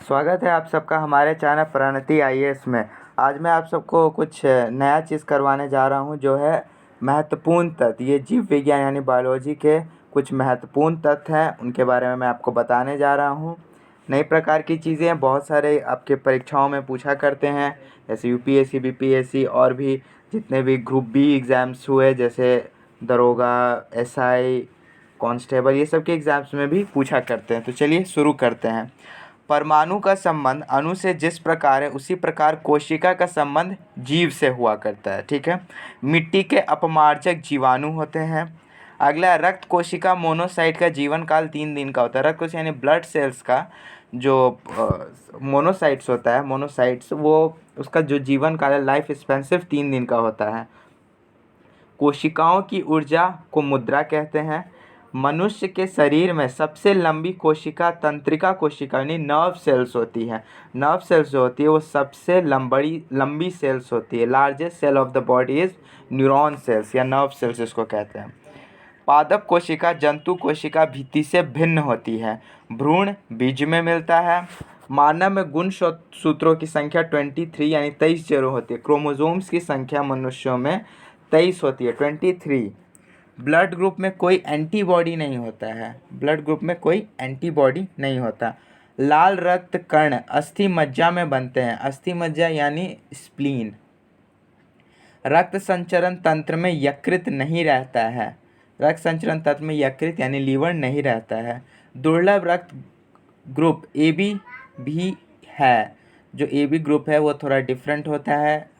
स्वागत है आप सबका हमारे चैनल प्रणति आईएएस में। आज मैं आप सबको कुछ नया चीज़ करवाने जा रहा हूं जो है महत्वपूर्ण तथ्य। ये जीव विज्ञान यानी बायोलॉजी के कुछ महत्वपूर्ण तथ्य हैं, उनके बारे में मैं आपको बताने जा रहा हूं। नई प्रकार की चीज़ें बहुत सारे आपके परीक्षाओं में पूछा करते हैं, जैसे यूपीएससी, बीपीएससी और भी जितने भी ग्रुप बी एग्ज़ाम्स हुए, जैसे दरोगा, एसआई, कांस्टेबल, ये सब के एग्ज़ाम्स में भी पूछा करते हैं। तो चलिए शुरू करते हैं। परमाणु का संबंध अणु से जिस प्रकार है उसी प्रकार कोशिका का संबंध जीव से हुआ करता है। ठीक है। मिट्टी के अपमार्जक जीवाणु होते हैं। अगला, रक्त कोशिका मोनोसाइट का जीवन काल 3 दिन का होता है। रक्त कोशिका यानी ब्लड सेल्स का जो मोनोसाइट्स होता है, मोनोसाइट्स, वो उसका जो जीवन काल है, लाइफ स्पैन, सिर्फ 3 दिन का होता है। कोशिकाओं की ऊर्जा को मुद्रा कहते हैं। मनुष्य के शरीर में सबसे लंबी कोशिका तंत्रिका कोशिका यानी नर्व सेल्स होती है। नर्व सेल्स जो होती है वो सबसे लंबी सेल्स होती है। Largest cell of the body is neuron cells या नर्व सेल्स इसको कहते हैं। पादप कोशिका जंतु कोशिका भित्ति से भिन्न होती है। भ्रूण बीज में मिलता है। मानव में गुणसूत्रों की संख्या 23 यानी 23 जोड़ होती है। क्रोमोसोम्स की संख्या मनुष्यों में 23 होती है, 23। ब्लड ग्रुप में कोई एंटीबॉडी नहीं होता है। ब्लड ग्रुप में कोई एंटीबॉडी नहीं होता। लाल रक्त कण अस्थि मज्जा में बनते हैं। अस्थि मज्जा यानी स्प्लीन। रक्त संचरण तंत्र में यकृत नहीं रहता है। रक्त संचरण तंत्र में यकृत यानी लीवर नहीं रहता है। दुर्लभ रक्त ग्रुप ए बी भी है। जो ए बी ग्रुप है वो थोड़ा डिफरेंट होता है।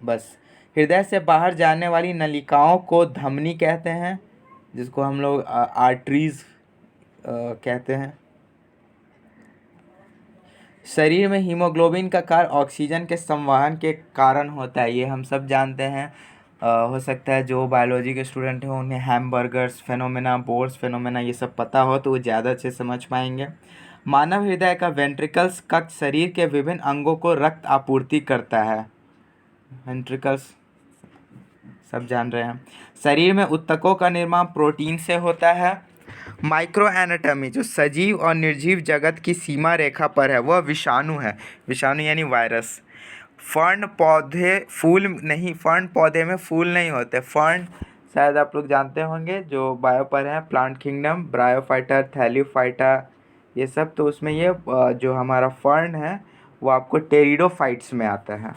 बस। हृदय से बाहर जाने वाली नलिकाओं को धमनी कहते हैं, जिसको हम लोग आर्टरीज कहते हैं। शरीर में हीमोग्लोबिन का कार्य ऑक्सीजन के संवहन के कारण होता है, ये हम सब जानते हैं। हो सकता है जो बायोलॉजी के स्टूडेंट हो उन्हें हैमबर्गर्स फेनोमेना, बोर्स फेनोमेना ये सब पता हो तो वो ज़्यादा अच्छे समझ पाएंगे। मानव हृदय का वेंट्रिकल्स कक्ष शरीर के विभिन्न अंगों को रक्त आपूर्ति करता है। वेंट्रिकल्स सब जान रहे हैं। शरीर में ऊतकों का निर्माण प्रोटीन से होता है। माइक्रो एनाटॉमी जो सजीव और निर्जीव जगत की सीमा रेखा पर है वह विषाणु है। विषाणु यानी वायरस। फर्न पौधे में फूल नहीं होते। फर्न शायद आप लोग जानते होंगे, जो बायो पर है, प्लांट किंगडम, ब्रायोफाइटा, थैलियोफाइटा, ये सब। तो उसमें ये जो हमारा फर्न है वो आपको टेरिडोफाइट्स में आता है।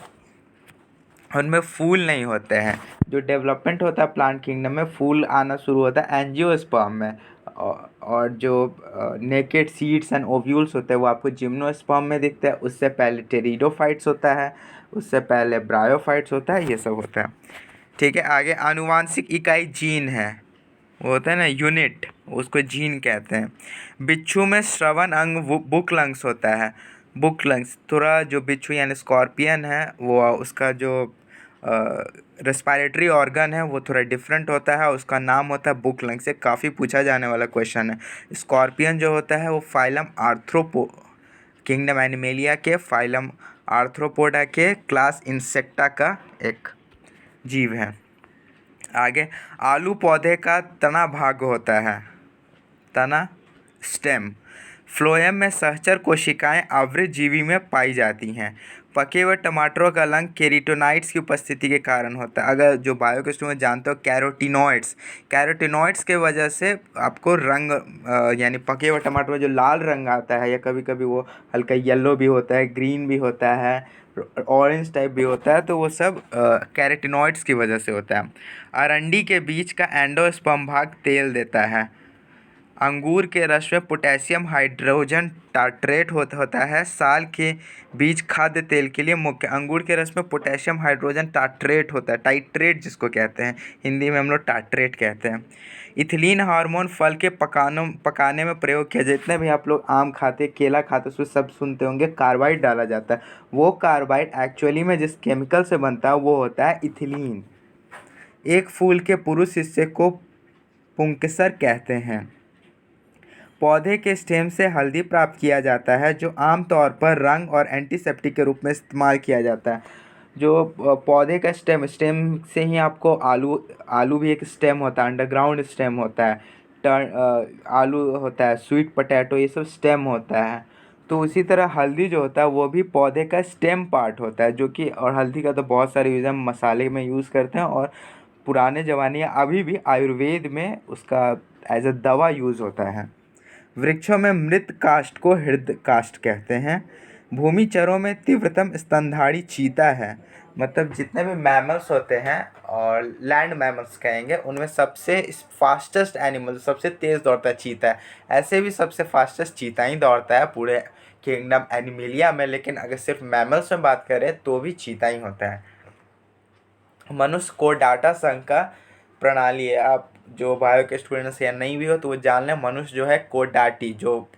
उनमें फूल नहीं होते हैं। जो डेवलपमेंट होता है प्लांट किंगडम में, फूल आना शुरू होता है एंजियोस्पर्म में। और जो नेकेड सीड्स एंड ओव्यूल्स होते हैं वो आपको जिम्नोस्पर्म में दिखते हैं। उससे पहले टेरिडोफाइट्स होता है, उससे पहले ब्रायोफाइट्स होता है, ये सब होता है। ठीक है। आगे, आनुवांशिक इकाई जीन है, वो होता है ना यूनिट, उसको जीन कहते हैं। बिच्छू में श्रवण अंग बुक लंग्स होता है। बुक लंग्स थोड़ा, जो बिच्छू यानी स्कॉर्पियन है वो उसका जो रेस्पिरेटरी ऑर्गन है वो थोड़ा डिफरेंट होता है, उसका नाम होता है बुक लंग्स। से काफ़ी पूछा जाने वाला क्वेश्चन है। स्कॉर्पियन जो होता है वो फाइलम आर्थ्रोपो किंगडम एनिमेलिया के फाइलम आर्थ्रोपोडा के क्लास इंसेक्टा का एक जीव है। आगे, आलू पौधे का तना भाग होता है। तना, स्टेम। फ्लोएम में सहचर कोशिकाएं आवृतजीवी में पाई जाती हैं। पके हुए टमाटरों का रंग कैरोटीनॉइड्स की उपस्थिति के कारण होता है। अगर जो बायो के स्टूडेंट जानते हो, कैरोटीनॉइड्स के वजह से आपको रंग यानी पके हुए टमाटर में जो लाल रंग आता है, या कभी कभी वो हल्का येलो भी होता है, ग्रीन भी होता है, ऑरेंज टाइप भी होता है, तो वो सब कैरोटीनॉइड्स की वजह से होता है। अरंडी के बीज का एंडोस्पर्म भाग तेल देता है। अंगूर के रस में पोटेशियम हाइड्रोजन टार्ट्रेट होता है। साल के बीज खाद्य तेल के लिए मुख्य। अंगूर के रस में पोटेशियम हाइड्रोजन टार्ट्रेट होता है, टाइट्रेट जिसको कहते हैं, हिंदी में हम लोग टार्ट्रेट कहते हैं। इथिलीन हार्मोन फल के पकाने में प्रयोग किया। जितने भी आप लोग आम खाते, केला खाते, उसमें सब सुनते होंगे कार्बाइड डाला जाता है। वो कार्बाइड एक्चुअली में जिस केमिकल से बनता है वो होता है इथिलीन। एक फूल के पुरुष हिस्से को पुंकेसर कहते हैं। पौधे के स्टेम से हल्दी प्राप्त किया जाता है, जो आमतौर पर रंग और एंटीसेप्टिक के रूप में इस्तेमाल किया जाता है। जो पौधे का स्टेम से ही आपको आलू भी एक स्टेम होता है, अंडरग्राउंड स्टेम होता है। आलू होता है, स्वीट पोटैटो, ये सब स्टेम होता है। तो उसी तरह हल्दी जो होता है वो भी पौधे का स्टेम पार्ट होता है, जो कि और हल्दी का तो बहुत सारे यूज़ हम मसाले में यूज़ करते हैं, और पुराने ज़माने या अभी भी आयुर्वेद में उसका एज अ दवा यूज़ होता है। वृक्षों में मृत काष्ठ को हृद काष्ठ कहते हैं। भूमिचरों में तीव्रतम स्तनधारी चीता है। मतलब जितने भी मैमल्स होते हैं और लैंड मैमल्स कहेंगे, उनमें सबसे फास्टेस्ट एनिमल, सबसे तेज़ दौड़ता है, चीता है। ऐसे भी सबसे फास्टेस्ट चीता ही दौड़ता है पूरे किंगडम एनिमेलिया में, लेकिन अगर सिर्फ मैमल्स में बात करें तो भी चीता ही होता है। मनुष्य को डाटा संघ का प्रणाली है। आप जो बायो के स्टूडेंट्स या नहीं भी हो तो वो जान लें, मनुष्य जो है कोडाटी, जो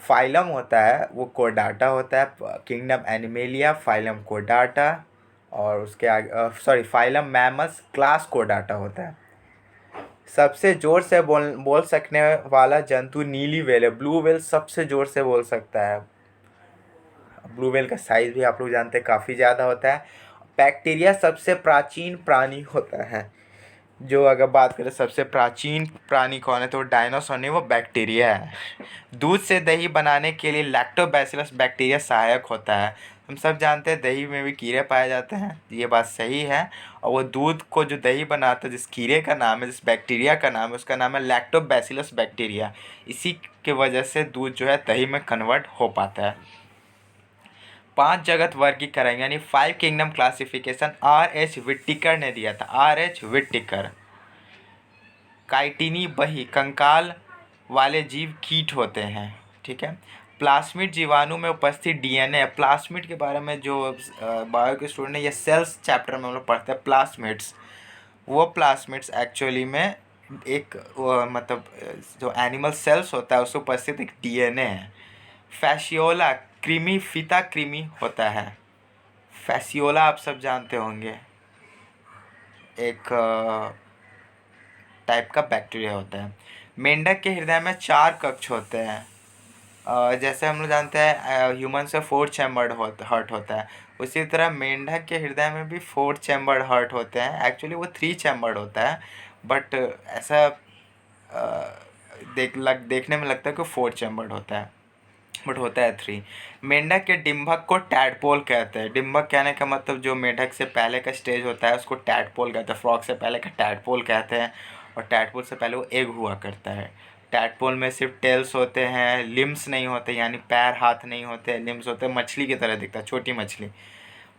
फाइलम होता है वो कोडाटा होता है। किंगडम एनिमेलिया फाइलम कोडाटा, और उसके आगे सॉरी फाइलम मैमल्स क्लास कोडाटा होता है। सबसे ज़ोर से बोल सकने वाला जंतु नीली व्हेल है। ब्लू व्हेल सबसे ज़ोर से बोल सकता है। ब्लू व्हेल का साइज़ भी आप लोग जानते हैं काफ़ी ज़्यादा होता है। बैक्टीरिया सबसे प्राचीन प्राणी होता है। जो अगर बात करें सबसे प्राचीन प्राणी कौन है, तो डायनासोर नहीं, वो बैक्टीरिया है। दूध से दही बनाने के लिए लैक्टोबैसिलस बैक्टीरिया सहायक होता है। हम सब जानते हैं दही में भी कीड़े पाए जाते हैं, ये बात सही है। और वो दूध को जो दही बनाता है, जिस कीड़े का नाम है, जिस बैक्टीरिया का नाम है, उसका नाम है लैक्टोबैसिलस बैक्टीरिया। इसी के वजह से दूध जो है दही में कन्वर्ट हो पाता है। 5 जगत वर्गीकरण यानी 5 किंगडम क्लासिफिकेशन R.H. विट्टिकर ने दिया था। R.H. विट्टिकर। काइटिनी बही कंकाल वाले जीव कीट होते हैं, ठीक है। प्लाज्मिड जीवाणु में उपस्थित डीएनए। प्लाज्मिड के बारे में जो बायो के स्टूडेंट है, ये सेल्स चैप्टर में हम लोग पढ़ते हैं प्लाज्मिड्स। वो प्लाज्मिड्स एक्चुअली में एक मतलब जो एनिमल सेल्स होता है उसमें उपस्थित एक डीएनए है। फैसियोला कृमि फीता कृमि होता है। फैसियोला आप सब जानते होंगे, एक टाइप का बैक्टीरिया होता है। मेंढक के हृदय में 4 कक्ष होते हैं। जैसे हम लोग जानते हैं ह्यूमन से 4 चैम्बर्ड हार्ट होता है, उसी तरह मेंढक के हृदय में भी 4 चैम्बर्ड हार्ट होते हैं। एक्चुअली वो 3 चैम्बर्ड होता है, बट ऐसा देखने में लगता है कि 4 चैम्बर्ड होता है, बट होता है 3। मेंढक के डिंभक को टैडपोल कहते हैं। डिंभक कहने का मतलब जो मेंढक से पहले का स्टेज होता है उसको टैडपोल कहते हैं। फ्रॉग से पहले का टैडपोल कहते हैं, और टैडपोल से पहले वो एग हुआ करता है। टैडपोल में सिर्फ टेल्स होते हैं, लिम्स नहीं होते, यानी पैर हाथ नहीं होते, लिम्स होते हैं। मछली की तरह दिखता है, छोटी मछली।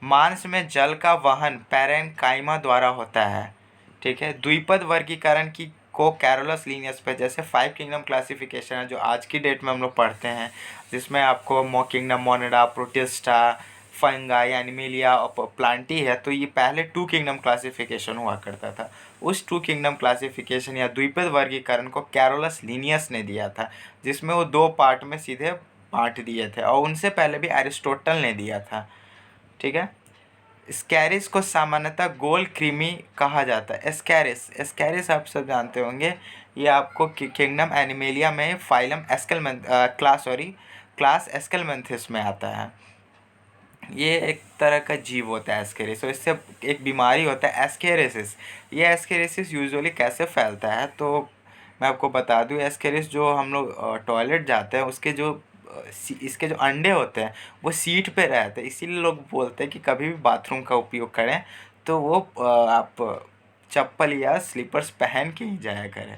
मांस में जल का वहन पैरेन्काइमा द्वारा होता है, ठीक है। द्विपद वर्गीकरण की को कैरोलस लीनियस पे, जैसे 5 किंगडम क्लासिफिकेशन है जो आज की डेट में हम लोग पढ़ते हैं, जिसमें आपको किंगडम मोनिडा, प्रोटिस्टा, फंगाई, एनिमेलिया और प्लांटी है, तो ये पहले 2 किंगडम क्लासिफिकेशन हुआ करता था। उस 2 किंगडम क्लासिफिकेशन या द्विपद वर्गीकरण को कैरोलस लीनियस ने दिया था, जिसमें वो 2 पार्ट में सीधे बांट दिए थे, और उनसे पहले भी एरिस्टोटल ने दिया था, ठीक है। स्कैरिस को सामान्यतः गोल कृमि कहा जाता है। स्कैरिस स्कैरिस आप सब जानते होंगे, ये आपको किंगडम एनिमेलिया में फाइलम क्लास एस्केलमेंथिस में आता है। ये एक तरह का जीव होता है एस्केरिस, और इससे एक बीमारी होता है एस्केरेसिस। ये एस्केरेसिस यूजुअली कैसे फैलता है, तो मैं आपको बता दूं, एस्केरिस जो हम लोग टॉयलेट जाते हैं उसके जो इसके जो अंडे होते हैं वो सीट पे रहते हैं, इसीलिए लोग बोलते हैं कि कभी भी बाथरूम का उपयोग करें तो वो आप चप्पल या स्लीपर्स पहन के ही जाया करें,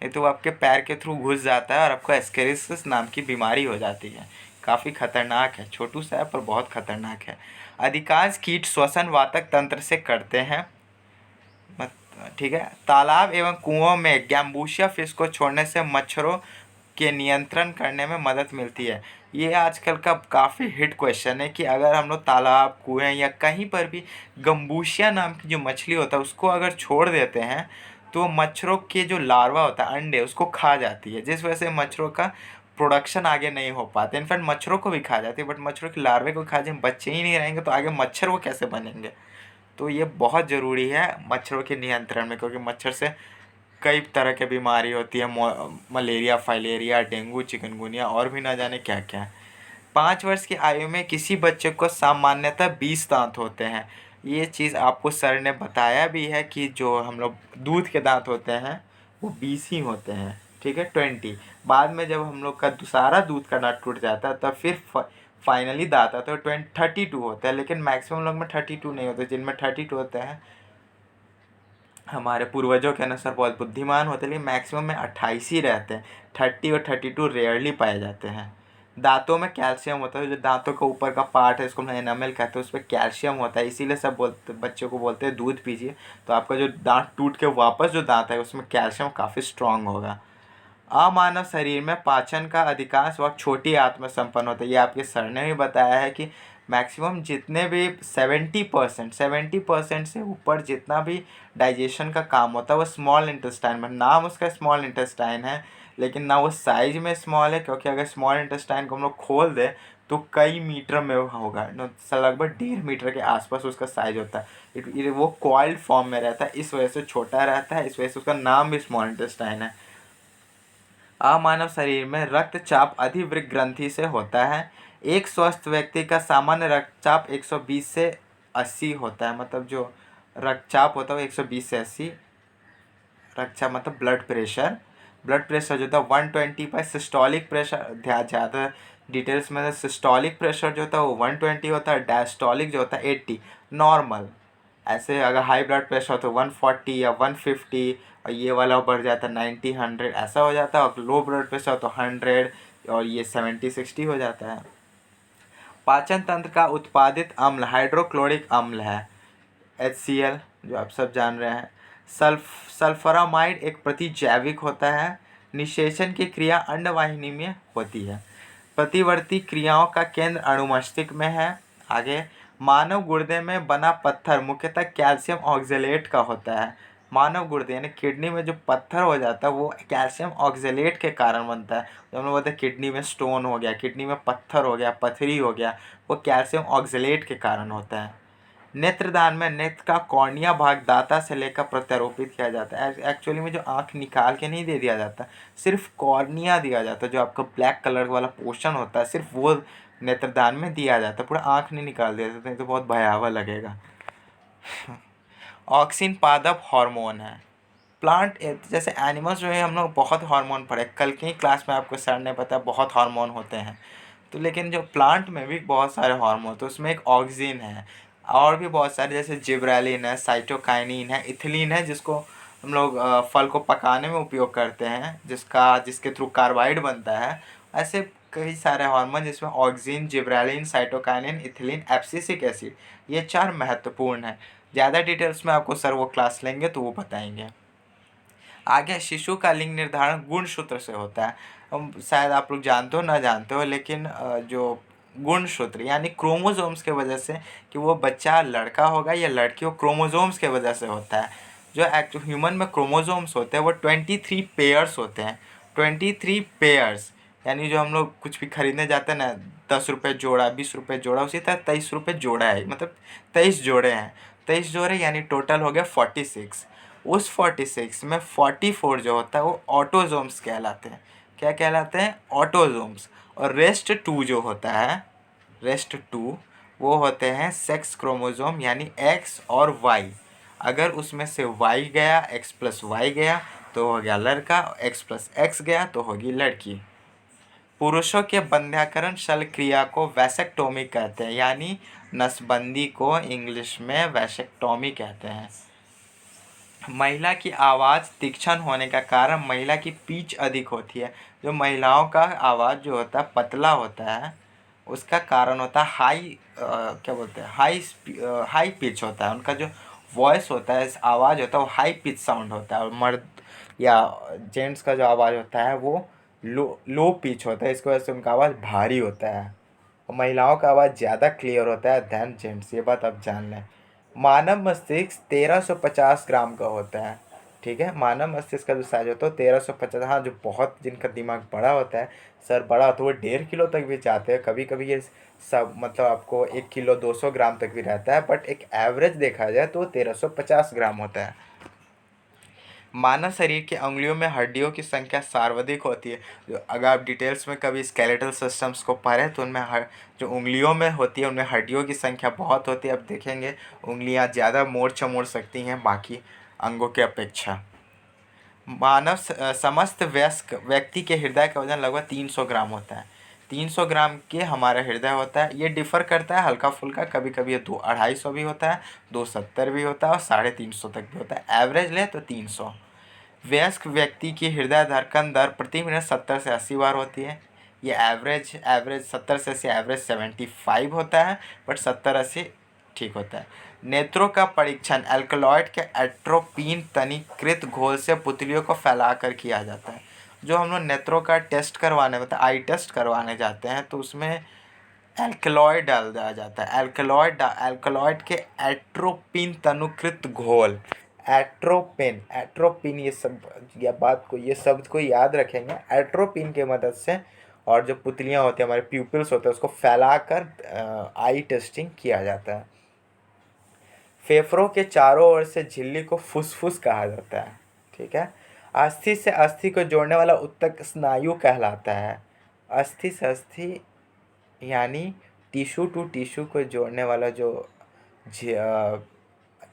नहीं तो वो आपके पैर के थ्रू घुस जाता है और आपको एस्केरिसिस नाम की बीमारी हो जाती है। काफ़ी खतरनाक है, छोटू सा है पर बहुत खतरनाक है। अधिकांश कीट श्वसन वातक तंत्र से करते हैं, ठीक है। तालाब एवं कुओं में गैम्बूशिया फिश को छोड़ने से मच्छरों के नियंत्रण करने में मदद मिलती है। ये आजकल का काफ़ी हिट क्वेश्चन है कि अगर हम लोग तालाब, कुएं या कहीं पर भी गम्बूशिया नाम की जो मछली होता है उसको अगर छोड़ देते हैं तो मच्छरों के जो लार्वा होता है, अंडे, उसको खा जाती है, जिस वजह से मच्छरों का प्रोडक्शन आगे नहीं हो पाता। इनफैक्ट मच्छरों को भी खा जाती है, बट मच्छरों के लार्वे को खा जाए, बच्चे ही नहीं रहेंगे तो आगे मच्छर वो कैसे बनेंगे। तो ये बहुत ज़रूरी है मच्छरों के नियंत्रण में, क्योंकि मच्छर से कई तरह की बीमारी होती है, मलेरिया, फाइलेरिया, डेंगू, चिकनगुनिया और भी ना जाने क्या क्या। 5 वर्ष की आयु में किसी बच्चे को सामान्यतः 20 दांत होते हैं। ये चीज़ आपको सर ने बताया भी है कि जो हम लोग दूध के दांत होते हैं वो 20 ही होते हैं, ठीक है 20। बाद में जब हम लोग का सारा दूध का नट टूट जाता है तब फिर फाइनली दांत आता है तो 32 होता है। लेकिन मैक्सिमम लोग में 32 नहीं होते, जिनमें 32 होते हैं हमारे पूर्वजों के अनुसार बहुत बुद्धिमान होते हैं, लेकिन मैक्सिमम में 28 ही रहते हैं। 30 और 32 रेयरली पाए जाते हैं। दांतों में कैल्शियम होता है, जो दांतों का ऊपर का पार्ट है इसको हम एनामेल कहते हैं, उस पर कैल्शियम होता है, इसीलिए सब बोलते बच्चों को बोलते हैं दूध पीजिए तो आपका जो दांत टूट के वापस जो दांत है उसमें कैल्शियम काफ़ी स्ट्रांग होगा। अमानव शरीर में पाचन का अधिकांश वक्त छोटी आंत में संपन्न होता है। ये आपके सर ने भी बताया है कि मैक्सिमम जितने भी 70% से ऊपर जितना भी डाइजेशन का काम होता है वो स्मॉल इंटेस्टाइन में। नाम उसका स्मॉल इंटेस्टाइन है लेकिन ना वो साइज में स्मॉल है, क्योंकि अगर स्मॉल इंटेस्टाइन को हम लोग खोल दें तो कई मीटर में होगा, लगभग 1.5 मीटर के आसपास उसका साइज होता है। वो कॉइल्ड फॉर्म में रहता है, इस वजह से छोटा रहता है, इस वजह से उसका नाम भी स्मॉल इंटेस्टाइन है। अमानव शरीर में रक्तचाप अधिवृक्क ग्रंथि से होता है। एक स्वस्थ व्यक्ति का सामान्य रक्तचाप 120 से 80 होता है। मतलब जो रक्तचाप होता है वो 120 से 80। रक्तचाप मतलब ब्लड प्रेशर जो था 120 पर। सिस्टोलिक प्रेशर ध्यान ज़्यादा डिटेल्स में, सिस्टोलिक प्रेशर जो होता है वो 120 होता है। डायस्टोलिक जो होता है 80 नॉर्मल। ऐसे अगर हाई ब्लड प्रेशर हो तो 140 या 150 और ये वाला बढ़ जाता है 90 100 ऐसा हो जाता है। और लो ब्लड प्रेशर हो तो 100 और ये 70 60 हो जाता है। पाचन तंत्र का उत्पादित अम्ल हाइड्रोक्लोरिक अम्ल है HCl, जो आप सब जान रहे हैं। सल्फरामाइड एक प्रतिजैविक होता है। निषेचन की क्रिया अंडवाहिनी में होती है। प्रतिवर्ती क्रियाओं का केंद्र अनुमस्तिष्क में है। आगे, मानव गुर्दे में बना पत्थर मुख्यतः कैल्शियम ऑक्जेलेट का होता है। मानव गुर्दे यानी किडनी में जो पत्थर हो जाता है वो कैल्शियम ऑक्जेलेट के कारण बनता है। जो हम लोग बोलते हैं किडनी में स्टोन हो गया, किडनी में पत्थर हो गया, पथरी हो गया, वो कैल्शियम ऑक्जेलेट के कारण होता है। नेत्रदान में नेत्र का कॉर्निया भाग दाता से लेकर प्रत्यारोपित किया जाता है। एक्चुअली में जो आँख निकाल के नहीं दे दिया जाता, सिर्फ कॉर्निया दिया जाता है, जो आपका ब्लैक कलर वाला पोर्शन होता है सिर्फ वो नेत्रदान में दिया जाता है। पूरा आँख नहीं निकाल दिया जाता, नहीं तो बहुत भयावह लगेगा। ऑक्सिन पादप हार्मोन है। प्लांट जैसे एनिमल्स जो है हम लोग बहुत हार्मोन पढ़े, कल की क्लास में आपको सर ने बताया बहुत हार्मोन होते हैं। तो लेकिन जो प्लांट में भी बहुत सारे हार्मोन, तो उसमें एक ऑक्सिन है और भी बहुत सारे, जैसे जिब्रेलिन है, साइटोकाइनिन है, इथिलीन है, जिसको हम लोग फल को पकाने में उपयोग करते हैं, जिसके थ्रू कार्बाइड बनता है। ऐसे कई सारे हार्मोन जिसमें auxin, gibberellin, cytokinin, ethylene, abscisic acid, ये 4 महत्वपूर्ण है। ज़्यादा डिटेल्स में आपको सर वो क्लास लेंगे तो वो बताएंगे। आगे, शिशु का लिंग निर्धारण गुणसूत्र से होता है। शायद आप लोग जानते हो ना जानते हो, लेकिन जो गुणसूत्र यानी क्रोमोसोम्स के वजह से कि वो बच्चा लड़का होगा या लड़की हो, क्रोमोसोम्स के वजह से होता है। जो एक्चुअल ह्यूमन में क्रोमोसोम्स होते हैं वो 23 पेयर्स होते हैं। 23 पेयर्स यानी जो हम लोग कुछ भी खरीदने जाते हैं ना, 10 रुपये जोड़ा, 20 रुपये जोड़ा, उसी तरह 23 रुपये जोड़ा है, मतलब 23 जोड़े हैं। 23 जोड़े यानी टोटल हो गया 46। उस 46 में 44 जो होता है वो ऑटोजोम्स कहलाते हैं। क्या कहलाते हैं? ऑटोजोम्स। और रेस्ट टू वो होते हैं सेक्स क्रोमोजोम यानी एक्स और वाई। अगर उसमें से वाई गया, एक्स प्लस वाई गया तो हो गया लड़का, एक्स प्लस एक्स गया तो होगी लड़की। पुरुषों के बंध्याकरण शल्य क्रिया को वैसेक्टोमी कहते हैं, यानी नसबंदी को इंग्लिश में वैसेक्टोमी कहते हैं। महिला की आवाज़ तीक्ष्ण होने का कारण महिला की पिच अधिक होती है। जो महिलाओं का आवाज़ जो होता है पतला होता है, उसका कारण होता है क्या बोलते हैं, हाई पिच होता है। उनका जो वॉइस होता है, आवाज़ होता है वो हाई पिच साउंड होता है। और मर्द या जेंट्स का जो आवाज़ होता है वो लो पिच होता है, इसकी वजह से उनका आवाज़ भारी होता है। और महिलाओं का आवाज़ ज़्यादा क्लियर होता है दैन जेंट्स, ये बात आप जान लें। मानव मस्तिष्क 1350 ग्राम का होता है। ठीक है, मानव मस्तिष्क का जो साइज होता है 1350। हाँ, जो बहुत जिनका दिमाग बड़ा होता है, सर बड़ा होता है, वो 1.5 किलो तक भी जाते हैं। कभी कभी ये सब मतलब आपको 1 किलो 200 ग्राम तक भी रहता है, बट एक एवरेज देखा जाए तो 1350 ग्राम होता है। मानव शरीर की अंगुलियों में हड्डियों की संख्या सर्वाधिक होती है। जो अगर आप डिटेल्स में कभी स्केलेटल सिस्टम्स को पढ़ें तो उनमें जो उंगलियों में होती है उनमें हड्डियों की संख्या बहुत होती है। अब देखेंगे उंगलियां ज़्यादा मोड़ चमोड़ सकती हैं बाकी अंगों के अपेक्षा। समस्त वयस्क व्यक्ति के हृदय का वजन लगभग 300 ग्राम होता है। 300 ग्राम के हमारा हृदय होता है। ये डिफ़र करता है हल्का फुल्का, कभी कभी ये 250 भी होता है, 270 भी होता है और 350 तक भी होता है। एवरेज ले तो 300। वयस्क व्यक्ति की हृदय धड़कन दर प्रति मिनट 70 से 80 बार होती है। ये एवरेज 70 से 80, एवरेज 75 होता है, बट 70-80 ठीक होता है। नेत्रों का परीक्षण एल्कलॉइड के एट्रोपिन तनीकृत घोल से पुतलियों को फैलाकर किया जाता है। जो हम लोग नेत्रों का टेस्ट करवाने, मतलब आई टेस्ट करवाने जाते हैं, तो उसमें एल्कलॉइड डाल दिया जाता है। एल्कलॉइड के एट्रोपिन तनुकृत घोल, एट्रोपिन ये शब्द को याद रखेंगे। एट्रोपिन के मदद से, और जो पुतलियाँ होती हैं, हमारे प्यूपिल्स होते हैं, उसको फैलाकर आई टेस्टिंग किया जाता है। फेफड़ों के चारों ओर से झिल्ली को फुसफुस कहा जाता है। ठीक है। अस्थि से अस्थि को जोड़ने वाला उत्तक स्नायु कहलाता है। अस्थि से अस्थि यानी टिश्यू टू टिश्यू को जोड़ने वाला जो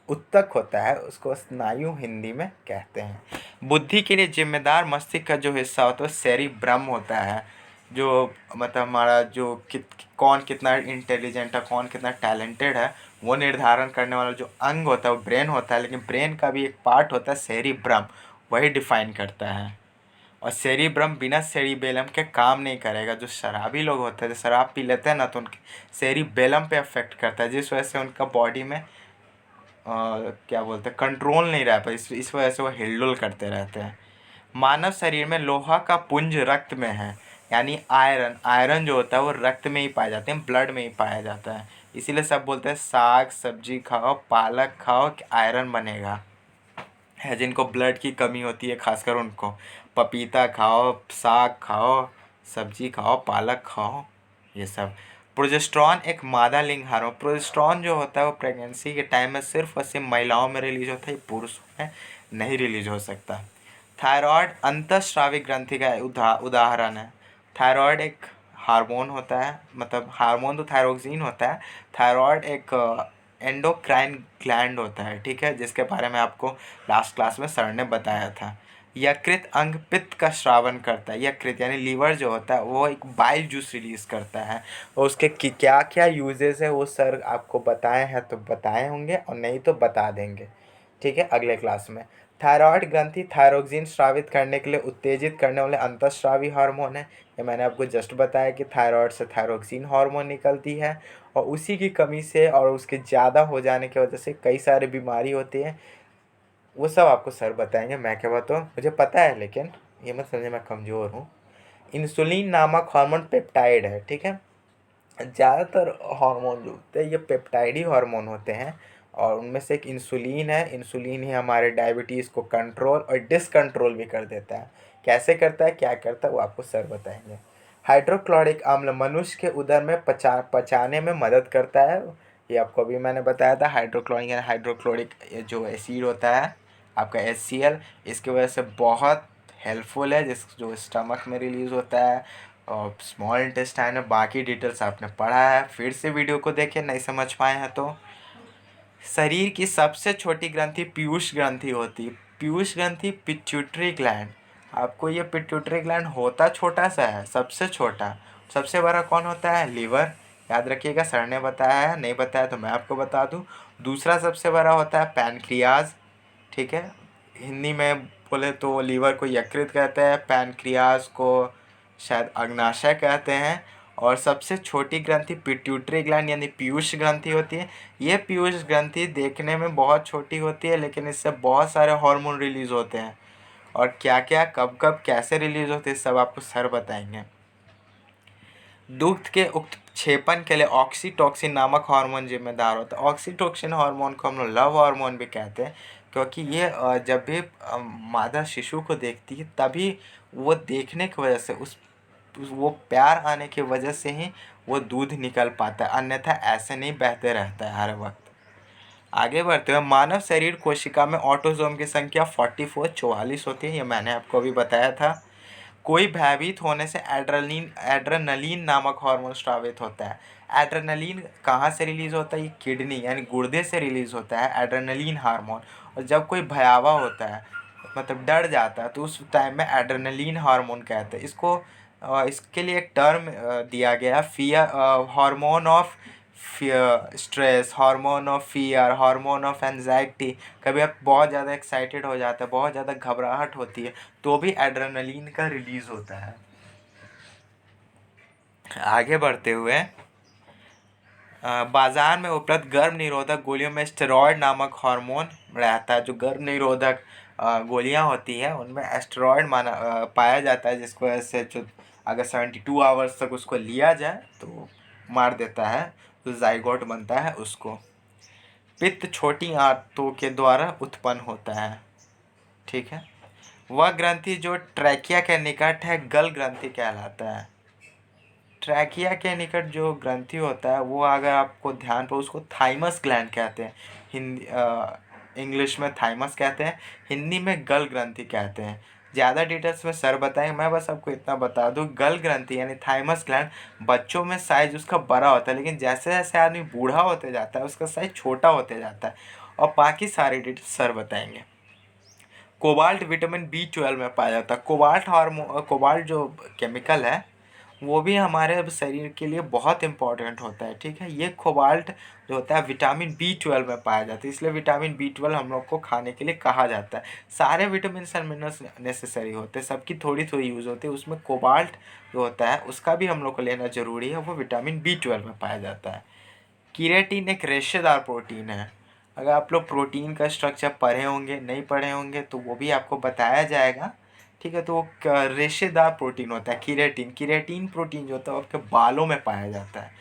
उत्तक होता है, उसको स्नायु हिंदी में कहते हैं। बुद्धि के लिए जिम्मेदार मस्तिष्क का जो हिस्सा होता है सेरिब्रम होता है। जो मतलब हमारा जो कौन कितना इंटेलिजेंट है, कौन कितना टैलेंटेड है, वो निर्धारण करने वाला जो अंग होता है वो ब्रेन होता है। लेकिन ब्रेन का भी एक पार्ट होता है सेरिब्रम, वही डिफाइन करता है। और सेरिब्रम बिना सेरिबेलम के काम नहीं करेगा। जो शराबी लोग होते हैं, जो शराब पी लेते हैं ना, तो उनके सेरिबेलम पे अफेक्ट करता है, जिस वजह से उनका बॉडी में क्या बोलते हैं, कंट्रोल नहीं रह पाता। इस वजह से वो हिलडुल करते रहते हैं। मानव शरीर में लोहा का पुंज रक्त में है, यानी आयरन जो होता है वो रक्त में ही पाए जाते हैं, ब्लड में ही पाया जाता है। इसीलिए सब बोलते हैं साग सब्जी खाओ, पालक खाओ कि आयरन बनेगा। है जिनको ब्लड की कमी होती है, खासकर उनको पपीता खाओ, साग खाओ, सब्जी खाओ, पालक खाओ, ये सब। प्रोजेस्टेरॉन एक मादा लिंग हार्मोन। प्रोजेस्टेरॉन जो होता है वो प्रेगनेंसी के टाइम में सिर्फ और सिर्फ महिलाओं में रिलीज होता है, पुरुषों में नहीं रिलीज हो सकता। थायराइड अंतःस्रावी ग्रंथि का उदाहरण है। थायराइड एक हार्मोन होता है, मतलब हार्मोन तो थायरोक्सिन होता है। थायराइड एक एंडोक्राइन ग्लैंड होता है, ठीक है, जिसके बारे में आपको लास्ट क्लास में सर ने बताया था। यकृत अंग पित्त का श्रावण करता है। यकृत यानी लीवर जो होता है वो एक बाइल जूस रिलीज करता है, और उसके क्या क्या यूजेस है वो सर आपको बताए हैं तो बताए होंगे, और नहीं तो बता देंगे, ठीक है, अगले क्लास में। थायराइड ग्रंथि थायरोक्सिन स्रावित करने के लिए उत्तेजित करने वाले अंतःस्रावी हार्मोन है। ये मैंने आपको जस्ट बताया कि थायराइड से थायरोक्सिन हार्मोन निकलती है, और उसी की कमी से और उसके ज़्यादा हो जाने की वजह से कई सारे बीमारी होती हैं। वो सब आपको सर बताएंगे, मैं क्या बताऊँ, मुझे पता है, लेकिन ये मत समझे मैं कमज़ोर हूँ। इंसुलिन नामक हार्मोन पेप्टाइड है, ठीक है। ज़्यादातर हार्मोन जो होते हैं ये पेप्टाइड ही हार्मोन होते हैं, और उनमें से एक इंसुलिन है। इंसुलिन ही हमारे डायबिटीज़ को कंट्रोल और डिसकंट्रोल भी कर देता है। कैसे करता है, क्या करता है, वो आपको सर बताएंगे। हाइड्रोक्लोरिक अम्ल मनुष्य के उदर में पचाने में मदद करता है। ये आपको अभी मैंने बताया था। हाइड्रोक्लोरिक जो एसिड होता है आपका HCl, इसकी वजह से बहुत हेल्पफुल है, जो स्टमक में रिलीज़ होता है और स्मॉल इंटेस्टाइन में। बाकी डिटेल्स आपने पढ़ा है, फिर से वीडियो को देखें, नहीं समझ पाए हैं तो। शरीर की सबसे छोटी ग्रंथि पीयूष ग्रंथि होती है। पीयूष ग्रंथि पिट्यूटरी ग्लैंड। आपको ये पिट्यूटरी ग्लैंड होता छोटा सा है, सबसे छोटा। सबसे बड़ा कौन होता है, लीवर। याद रखिएगा, सर ने बताया है, नहीं बताया तो मैं आपको बता दूं। दूसरा सबसे बड़ा होता है पैनक्रियाज, ठीक है। हिंदी में बोले तो लीवर को यकृत कहते हैं, पैनक्रियाज को शायद अग्नाशय कहते हैं। और सबसे छोटी ग्रंथि पिट्यूटरी ग्लैंड यानी पीयूष ग्रंथि होती है। ये पीयूष ग्रंथि देखने में बहुत छोटी होती है, लेकिन इससे बहुत सारे हार्मोन रिलीज होते हैं, और क्या क्या कब कब कैसे रिलीज होते हैं सब आपको सर बताएंगे। दुग्ध के उत्क्षेपण के लिए ऑक्सीटोसिन नामक हार्मोन जिम्मेदार होता है। ऑक्सीटोसिन हार्मोन को हम लोग लव हार्मोन भी कहते हैं, क्योंकि ये जब भी मादा शिशु को देखती है तभी वो देखने की वजह से वो प्यार आने की वजह से ही वो दूध निकल पाता है, अन्यथा ऐसे नहीं बहते रहता है हर वक्त। आगे बढ़ते हुए, मानव शरीर कोशिका में ऑटोसोम की संख्या 44 होती है, ये मैंने आपको अभी बताया था। कोई भयभीत होने से एड्रेनलिन नामक हार्मोन स्रावित होता है। एड्रेनलिन कहाँ से रिलीज होता है, ये किडनी यानी गुर्दे से रिलीज होता है एड्रेनलिन हार्मोन। और जब कोई भयावह होता है, मतलब डर जाता है, तो उस टाइम में एड्रेनलिन हार्मोन कहते हैं इसको। इसके लिए एक टर्म दिया गया, fear, hormone of fear, stress, hormone of fear, hormone of anxiety. कभी आप बहुत ज़्यादा एक्साइटेड हो जाते हैं, बहुत ज़्यादा घबराहट होती है, तो भी एड्रेनलिन का रिलीज होता है। आगे बढ़ते हुए बाजार में उपलब्ध गर्भ निरोधक गोलियों में स्टेरॉयड नामक हार्मोन रहता है। जो गर्भ निरोधक गोलियां होती हैं उनमें एस्टेरॉयड पाया जाता है, जिसको ऐसे जो अगर 72 आवर्स तक उसको लिया जाए तो मार देता है, तो जाइगोट बनता है उसको। पित्त छोटी आंतों के द्वारा उत्पन्न होता है, ठीक है। वह ग्रंथि जो ट्रैकिया के निकट है गल ग्रंथि कहलाता है। ट्रैकिया के निकट जो ग्रंथि होता है वो अगर आपको ध्यान पर, उसको थाइमस ग्लैंड कहते हैं। हिंदी इंग्लिश में थाइमस कहते हैं, हिंदी में गल ग्रंथि कहते हैं। ज़्यादा डिटेल्स में सर बताएंगे, मैं बस आपको इतना बता दूँ, गल ग्रंथि यानी थाइमस ग्लैंड बच्चों में साइज उसका बड़ा होता है, लेकिन जैसे जैसे आदमी बूढ़ा होते जाता है उसका साइज छोटा होते जाता है। और बाकी सारे डिटेल्स सर बताएंगे। कोबाल्ट विटामिन B12 में पाया जाता है। कोबाल्ट जो केमिकल है वो भी हमारे शरीर के लिए बहुत इंपॉर्टेंट होता है, ठीक है। ये कोबाल्ट जो होता है विटामिन B12 में पाया जाता है, इसलिए विटामिन B12 हम लोग को खाने के लिए कहा जाता है। सारे विटामिन एंड मिनरल्स नेसेसरी होते हैं, सबकी थोड़ी थोड़ी यूज़ होती है, उसमें कोबाल्ट जो होता है उसका भी हम लोग को लेना ज़रूरी है, वो विटामिन B12 में पाया जाता है। कीरेटिन एक रेशेदार प्रोटीन है। अगर आप लोग प्रोटीन का स्ट्रक्चर पढ़े होंगे, नहीं पढ़े होंगे तो वो भी आपको बताया जाएगा, ठीक है। तो वो रेशेदार प्रोटीन होता है कीरेटिन। कीरेटिन प्रोटीन जो होता है वो आपके बालों में पाया जाता है।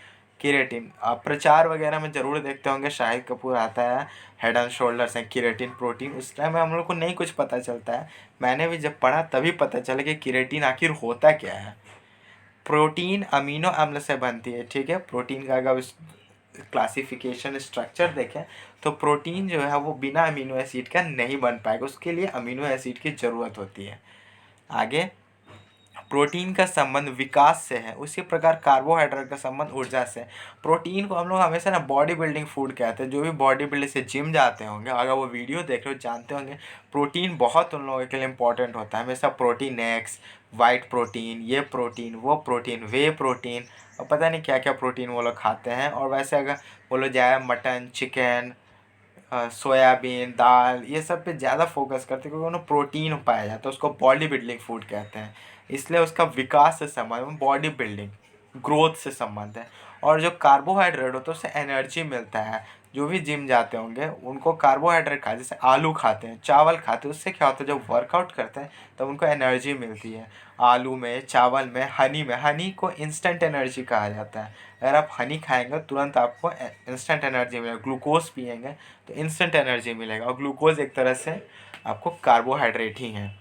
कीरेटिन आप प्रचार वगैरह में ज़रूर देखते होंगे, शाहिद कपूर आता है, हेड एंड शोल्डर्स हैं कीरेटिन प्रोटीन। उस टाइम में हम लोग को नहीं कुछ पता चलता है, मैंने भी जब पढ़ा तभी पता चला कि कीरेटिन आखिर होता क्या है। प्रोटीन अमीनो अम्ल से बनती है, ठीक है। प्रोटीन का अगर क्लासिफिकेशन स्ट्रक्चर देखें तो प्रोटीन जो है वो बिना अमीनो एसिड का नहीं बन पाएगा, उसके लिए अमीनो एसिड की ज़रूरत होती है। आगे, प्रोटीन का संबंध विकास से है, उसी प्रकार कार्बोहाइड्रेट का संबंध ऊर्जा से। प्रोटीन को हम लोग हमेशा ना बॉडी बिल्डिंग फूड कहते हैं। जो भी बॉडी बिल्डिंग से जिम जाते होंगे, अगर वो वीडियो देख रहे हो जानते होंगे प्रोटीन बहुत उन लोगों के लिए इंपॉर्टेंट होता है। हमेशा प्रोटीन एक्स, वाइट प्रोटीन, ये प्रोटीन, वो प्रोटीन, वे प्रोटीन, और पता नहीं क्या क्या प्रोटीन वो लोग खाते हैं। और वैसे अगर वो लोग जाए मटन, चिकन, सोयाबीन, दाल, ये सब पे ज़्यादा फोकस करते हैं क्योंकि उन्हें प्रोटीन पाया जाता है, उसको बॉडी बिल्डिंग फूड कहते हैं। इसलिए उसका विकास से संबंध, बॉडी बिल्डिंग, ग्रोथ से संबंध है। और जो कार्बोहाइड्रेट होता है उससे एनर्जी मिलता है। जो भी जिम जाते होंगे उनको कार्बोहाइड्रेट खाते, जैसे आलू खाते हैं, चावल खाते हैं, उससे क्या होता है जब वर्कआउट करते हैं तब उनको एनर्जी मिलती है। आलू में, चावल में, हनी में, हनी को इंस्टेंट एनर्जी कहा जाता है। अगर आप हनी खाएंगे तुरंत आपको इंस्टेंट एनर्जी मिलेगा। ग्लूकोज पिएंगे तो इंस्टेंट एनर्जी मिलेगा, और ग्लूकोज एक तरह से आपको कार्बोहाइड्रेट ही है।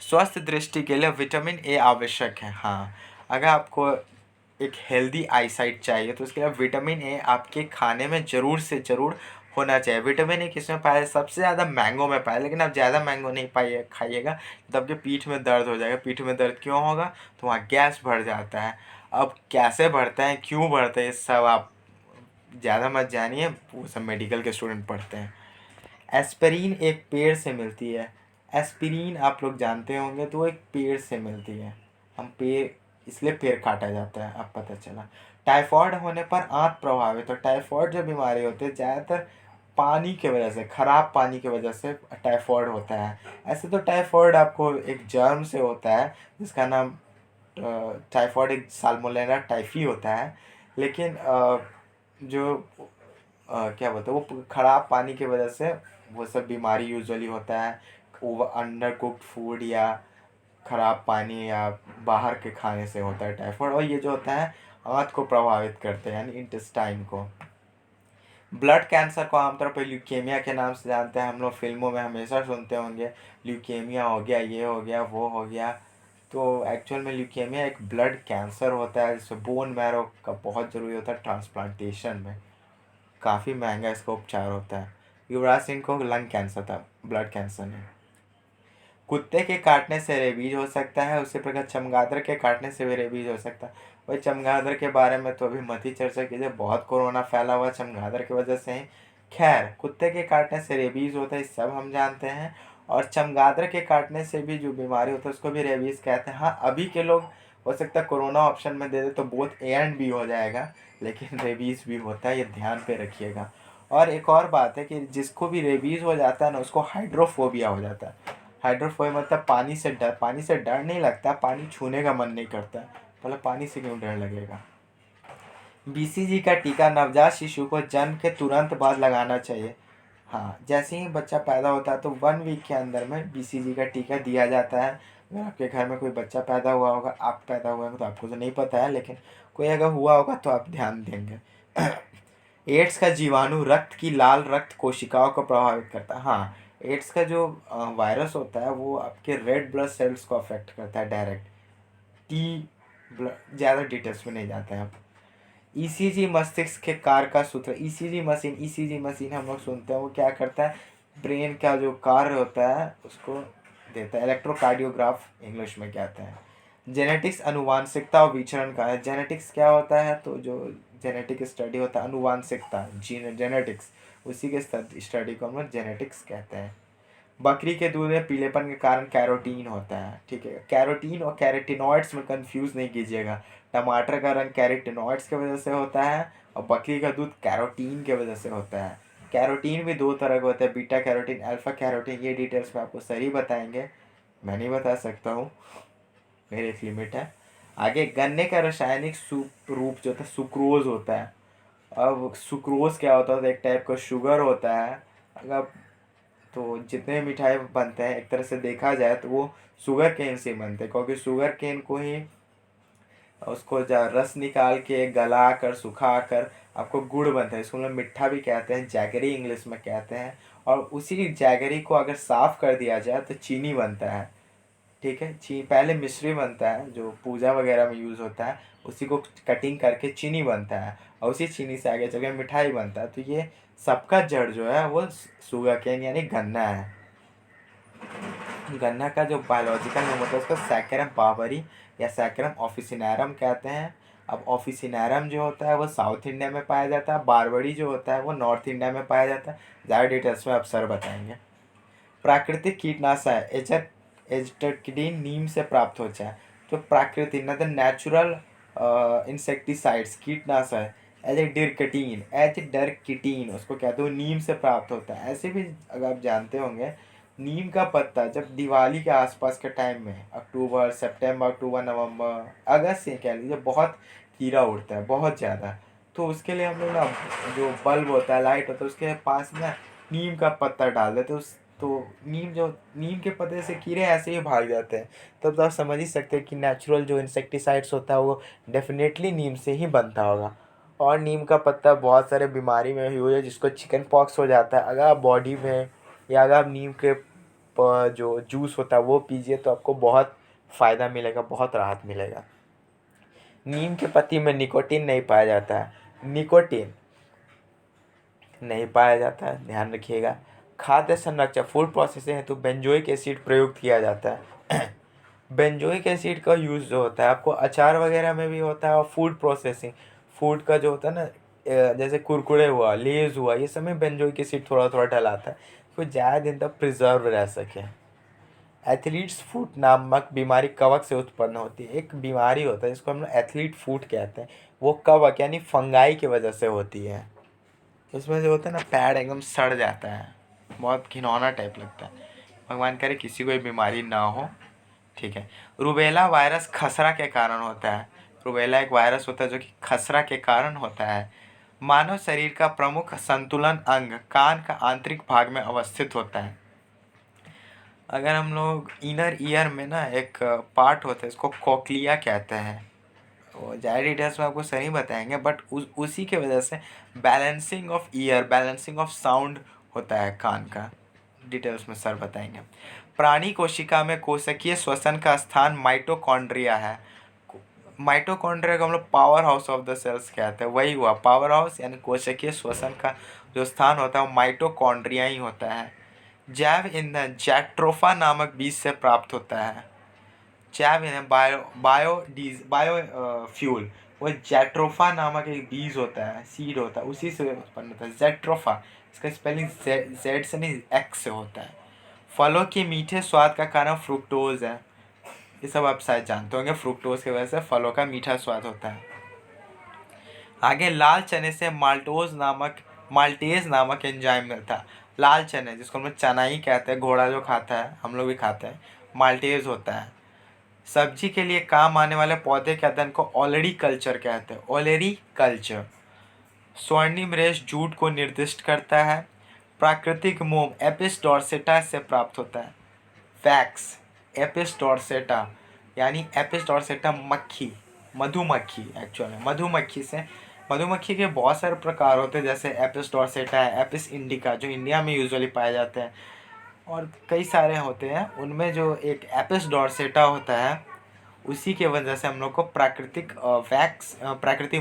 स्वस्थ दृष्टि के लिए विटामिन ए आवश्यक है। हाँ, अगर आपको एक हेल्दी आईसाइट चाहिए तो उसके लिए विटामिन ए आपके खाने में ज़रूर से ज़रूर होना चाहिए। विटामिन ए किसमें पाया, सबसे ज़्यादा मैंगो में पाया, लेकिन आप ज़्यादा मैंगो नहीं पाइए खाइएगा तब जो पीठ में दर्द हो जाएगा। पीठ में दर्द क्यों होगा, तो वहाँ गैस बढ़ जाता है। अब कैसे बढ़ता है, क्यों बढ़ता है, ये सब आप ज़्यादा मत जानिए, वो सब मेडिकल के स्टूडेंट पढ़ते हैं। एस्पिरिन एक पेड़ से मिलती है। एस्पिरिन आप लोग जानते होंगे, तो वो एक पेड़ से मिलती है। हम पेड़, इसलिए पेड़ काटा जाता है, अब पता चला। टाइफॉइड होने पर आंत प्रभावित, तो टाइफॉइड जो बीमारी होती है ज़्यादातर पानी की वजह से, ख़राब पानी की वजह से टाइफॉइड होता है। ऐसे तो टाइफॉइड आपको एक जर्म से होता है जिसका नाम टाइफॉइड एक साल्मोनेला टाइफी होता है, लेकिन जो क्या बोलते हैं वो ख़राब पानी की वजह से वो सब बीमारी यूजुअली होता है। ओवर अंडर कुक्ड फूड या ख़राब पानी या बाहर के खाने से होता है टाइफॉइड। और ये जो होता है आंत को प्रभावित करते हैं, यानी इंटेस्टाइन को। ब्लड कैंसर को आमतौर पर ल्यूकेमिया के नाम से जानते हैं। हम लोग फिल्मों में हमेशा सुनते होंगे ल्यूकेमिया हो गया, ये हो गया, वो हो गया। तो एक्चुअल में ल्यूकेमिया एक ब्लड कैंसर होता है जिसमें बोन मैरो का बहुत ज़रूरी होता है ट्रांसप्लांटेशन में। काफ़ी महंगा इसका उपचार होता है। युवराज सिंह को लंग कैंसर था, ब्लड कैंसर नहीं। कुत्ते के काटने से रेबीज हो सकता है, उसी प्रकार चमगादड़ के काटने से भी रेबीज हो सकता है। भाई चमगादड़ के बारे में तो अभी मत ही चर्चा कीजिए, बहुत कोरोना फैला हुआ चमगादड़ की वजह से ही। खैर, कुत्ते के काटने से रेबीज होता है सब हम जानते हैं। और चमगादड़ के काटने से भी जो बीमारी होता है उसको भी रेबीज़ कहते हैं। हाँ, अभी के लोग हो सकता है कोरोना ऑप्शन में दे दे तो बोथ ए एंड बी हो जाएगा, लेकिन रेबीज़ भी होता है, ये ध्यान पे रखिएगा। और एक और बात है कि जिसको भी रेबीज़ हो जाता है ना उसको हाइड्रोफोबिया हो जाता है। हाइड्रोफोबिया मतलब पानी से डर नहीं लगता, पानी छूने का मन नहीं करता। मतलब पानी से क्यों डर लगेगा। बीसीजी का टीका नवजात शिशु को जन्म के तुरंत बाद लगाना चाहिए। हाँ, जैसे ही बच्चा पैदा होता है तो 1 वीक के अंदर में बीसीजी का टीका दिया जाता है। अगर आपके घर में कोई बच्चा पैदा हुआ होगा, आप पैदा हुए होंगे तो आपको तो नहीं पता है, लेकिन कोई अगर हुआ होगा तो आप ध्यान देंगे। एड्स का जीवाणु रक्त की लाल रक्त कोशिकाओं को प्रभावित करता है। हाँ, एड्स का जो वायरस होता है वो आपके रेड ब्लड सेल्स को अफेक्ट करता है डायरेक्ट। ज़्यादा डिटेल्स में नहीं जाते हैं आप। ईसीजी मस्तिष्क के कार्य का सूत्र। ईसीजी मशीन हम लोग सुनते हैं, वो क्या करता है, ब्रेन का जो कार्य होता है उसको देता है। इलेक्ट्रोकार्डियोग्राफ इंग्लिश में कहते हैं। जेनेटिक्स अनुवांशिकता और विचरण का है। जेनेटिक्स क्या होता है, तो जो जेनेटिक स्टडी होता है अनुवांशिकता जेनेटिक्स, उसी के स्टडी को हम लोग जेनेटिक्स कहते हैं। बकरी के दूध में पीलेपन के कारण कैरोटीन होता है। ठीक है, कैरोटीन और कैरेटिनॉइड्स में कंफ्यूज नहीं कीजिएगा। टमाटर का रंग कैरेटिनॉइड्स की वजह से होता है और बकरी का दूध कैरोटीन की वजह से होता है। कैरोटीन भी 2 तरह के होते हैं, बीटा कैरोटीन, अल्फा कैरोटीन। ये डिटेल्स में आपको सर ही बताएंगे, मैं नहीं बता सकता हूँ, मेरी एक लिमिट है। आगे गन्ने का रासायनिक रूप जो होता है सुक्रोज होता है। अब सुक्रोज क्या होता है, एक टाइप का शुगर होता है। अगर तो जितने मिठाई बनते हैं एक तरह से देखा जाए तो वो शुगर केन से बनते हैं, क्योंकि शुगर केन को ही उसको रस निकाल के गला कर सुखा कर आपको गुड़ बनता है। इसको हम लोग मिट्ठा भी कहते हैं, जैगरी इंग्लिश में कहते हैं। और उसी जैगरी को अगर साफ़ कर दिया जाए तो चीनी बनता है। ठीक है, पहले मिश्री बनता है जो पूजा वगैरह में यूज़ होता है, उसी को कटिंग करके चीनी बनता है और उसी चीनी से आगे चल के मिठाई बनता है। तो ये सबका जड़ जो है वो शुगर केन यानी गन्ना है। गन्ना का जो बायोलॉजिकल नेम होता है उसको सैकरम बाबरी या सैकरम ऑफिसिनेरम कहते हैं। अब ऑफिसिनेरम जो होता है वो साउथ इंडिया में पाया जाता है, बारबरी जो होता है वो नॉर्थ इंडिया में पाया जाता है। ज़्यादा डिटेल्स में आप सर बताएंगे। प्राकृतिक कीटनाशक एजटेकिडीन नीम से प्राप्त होता है। तो प्राकृतिक मतलब नेचुरल इंसेक्टिसाइड्स कीटनाशक एजडरकिटीन उसको कहते हैं, नीम से प्राप्त होता है। ऐसे भी अगर आप जानते होंगे, नीम का पत्ता जब दिवाली के आसपास के टाइम में अक्टूबर नवंबर अगस्त से कह लीजिए बहुत कीड़ा उड़ता है बहुत ज़्यादा, तो उसके लिए हम लोग ना जो बल्ब होता है लाइट होता है उसके पास में नीम का पत्ता डाल देते उस तो नीम के पत्ते से कीड़े ऐसे ही भाग जाते हैं। तब तो आप समझ ही सकते हैं कि नेचुरल जो इंसेक्टिसाइड्स होता है वो डेफिनेटली नीम से ही बनता होगा। और नीम का पत्ता बहुत सारे बीमारी में यूज है, जिसको चिकन पॉक्स हो जाता है, अगर आप बॉडी में या अगर आप नीम के जो जूस होता है वो पीजिए तो आपको बहुत फ़ायदा मिलेगा, बहुत राहत मिलेगा। नीम के पत्ती में निकोटीन नहीं पाया जाता है, निकोटीन नहीं पाया जाता है, ध्यान रखिएगा। खाद्य संरक्षण फूड प्रोसेसिंग हेतु बेंजोइक एसिड प्रयुक्त किया जाता है। बेंजोइक एसिड का यूज़ जो होता है आपको अचार वगैरह में भी होता है और फूड प्रोसेसिंग फूड का जो होता है ना, जैसे कुरकुरे हुआ लेज हुआ ये सब में बेंजोइक एसिड थोड़ा थोड़ा डलाता है तो ज़्यादा दिन तक प्रिजर्व रह सके। एथलीट्स फूट नामक बीमारी कवक से उत्पन्न होती है। एक बीमारी होता है जिसको हम लोग एथलीट फूट कहते हैं, वो कवक यानी फंगाई की वजह से होती है। उसमें जो होता है ना पैर एकदम सड़ जाता है, बहुत घिनौना टाइप लगता है। भगवान करे किसी को ये बीमारी ना हो। ठीक है, रूबेला वायरस खसरा के कारण होता है। रूबेला एक वायरस होता है जो कि खसरा के कारण होता है। मानव शरीर का प्रमुख संतुलन अंग कान का आंतरिक भाग में अवस्थित होता है। अगर हम लोग इनर ईयर में ना एक पार्ट होता है इसको कोक्लिया कहते हैं, वो ज़्यादा डिटेल्स में आपको सही बताएंगे, बट उसी के वजह से balancing of year balancing of sound होता है कान का, डिटेल्स में सर बताएंगे। प्राणी कोशिका में कोशिकीय श्वसन का स्थान माइटोकॉन्ड्रिया है। माइटोकॉन्ड्रिया को हम लोग power house of the cells कहते हैं, वही हुआ पावर हाउस यानी कोशिकीय श्वसन का जो स्थान होता है वो माइटोकॉन्ड्रिया ही होता है। जैव ईंधन जैट्रोफा नामक बीज से प्राप्त होता है। जैव ईंधन बायो फ्यूल वो जैट्रोफा नामक एक बीज होता है, सीड होता है, उसी से उत्पन्न होता है जैट्रोफा। इसका स्पेलिंग जेड से नहीं एक्स से होता है। फलों के मीठे स्वाद का कारण फ्रुक्टोज है। ये सब आप शायद जानते होंगे, फ्रुक्टोज की वजह से फलों का मीठा स्वाद होता है। आगे लाल चने से माल्टेज नामक एंजाइम मिलता है। लाल चने जिसको हम लोग चना ही कहते हैं, घोड़ा जो खाता है हम लोग भी खाते हैं, माल्टेज होता है। सब्जी के लिए काम आने वाले पौधे के अध्ययन को ओलेरी कल्चर कहते हैं, ओलेरी कल्चर। स्वर्णिम रेश जूट को निर्दिष्ट करता है। प्राकृतिक मोम एपिस डोर्सेटा से प्राप्त होता है। वैक्स एपिस डोर्सेटा यानी एपिस डोर्सेटा मक्खी, मधुमक्खी एक्चुअली मधुमक्खी के बहुत सारे प्रकार होते हैं, जैसे एपिस डोर्सेटा है, एपिस इंडिका जो इंडिया में यूजुअली पाए जाते हैं, और कई सारे होते हैं। उनमें जो एक एपिस डोर्सेटा होता है उसी के वजह से हम लोग को प्राकृतिक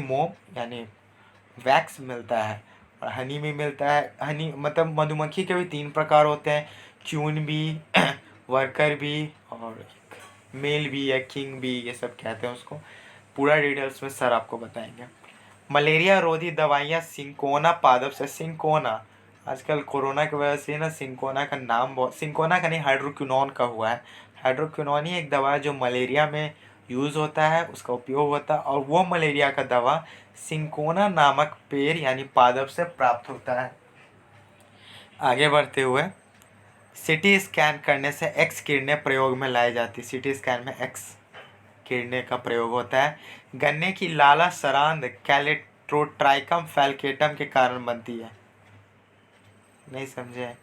मोम यानी वैक्स मिलता है। और हनी भी मिलता है। हनी मतलब मधुमक्खी के भी 3 प्रकार होते हैं, क्यून भी वर्कर भी और मेल भी या किंग भी, ये सब कहते हैं उसको। पूरा डिटेल्स में सर आपको बताएंगे। मलेरिया रोधी दवाइयाँ सिंकोना पादप से, सिंकोना आजकल कोरोना की वजह से ना सिंकोना का नाम बहुत, सिंकोना का नहीं हाइड्रोक्विनोन का हुआ है। हाइड्रोक्विनोन ही एक दवा है जो मलेरिया में यूज़ होता है, उसका उपयोग होता है, और वो मलेरिया का दवा सिंकोना नामक पेड़ यानी पादप से प्राप्त होता है। आगे बढ़ते हुए सिटी स्कैन करने से एक्स किरणें प्रयोग में लाई जाती है। सिटी स्कैन में एक्स किरणें का प्रयोग होता है। गन्ने की लाला सरांद कैलेट्रोट्राइकम फैल्केटम के कारण बनती है। नहीं समझे?